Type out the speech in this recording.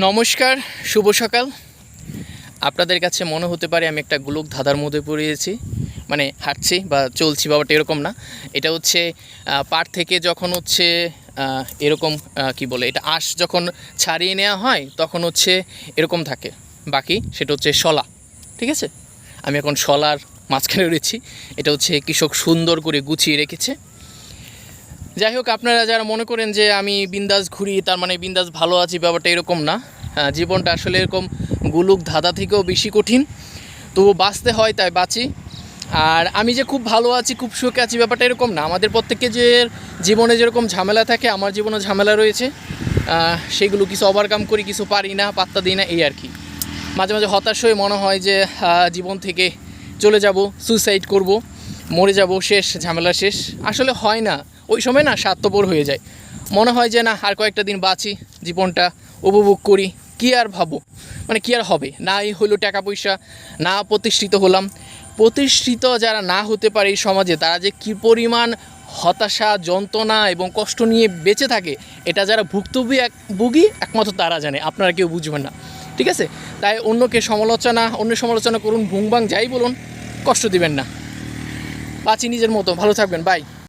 নমস্কার, শুভ সকাল। আপনাদের কাছে মনে হতে পারে আমি একটা গোলক ধাঁধার মধ্যে পড়েছি, মানে হাঁটছি বা চলছি, ব্যাপারটা এরকম না। এটা হচ্ছে পাট থেকে যখন হচ্ছে এরকম কি বলে, এটা আঁশ যখন ছাড়িয়ে নেওয়া হয় তখন হচ্ছে এরকম থাকে, বাকি সেটা হচ্ছে শলা। ঠিক আছে, আমি এখন শলার মাঝখানে রয়েছি। এটা হচ্ছে কৃষক সুন্দর করে গুছিয়ে রেখেছে। যাই হোক, আপনারা যারা মনে করেন যে আমি বিন্দাস ঘুরি তার মানে বিন্দাস ভালো আছি, ব্যাপারটা এরকম না। জীবনটা আসলে এরকম গোলক ধাঁধা থেকেও বেশি কঠিন, তো বাঁচতে হয় তাই বাঁচি। আর আমি যে খুব ভালো আছি, খুব সুখে আছি, ব্যাপারটা এরকম না। আমাদের প্রত্যেককে যে জীবনে যেরকম ঝামেলা থাকে, আমার জীবনে ঝামেলা রয়েছে, সেগুলো কিছু ওভারকাম করি, কিছু পারি না, পাত্তা দিই না, এই আর কি। মাঝে মাঝে হতাশ হয়ে মনে হয় যে জীবন থেকে চলে যাব, সুইসাইড করব, মরে যাব, শেষ, ঝামেলা শেষ। আসলে হয় না, ওই সময় না স্বার্থপর হয়ে যায়। মনে হয় যে না, আর কয়েকটা দিন বাঁচি, জীবনটা উপভোগ করি, কী আর ভাবো, মানে কী আর হবে, না এই হলো টাকা পয়সা, না প্রতিষ্ঠিত হলাম। প্রতিষ্ঠিত যারা না হতে পারে এই সমাজে, তারা যে কী পরিমাণ হতাশা, যন্ত্রণা এবং কষ্ট নিয়ে বেঁচে থাকে, এটা যারা ভুক্তভোগী একমাত্র তারা জানে, আপনারা কেউ বুঝবেন না। ঠিক আছে, তাই অন্যের সমালোচনা করুন, ভুংবাং যাই বলুন, কষ্ট দিবেন না। বাঁচি নিজের মতো, ভালো থাকবেন, বাই।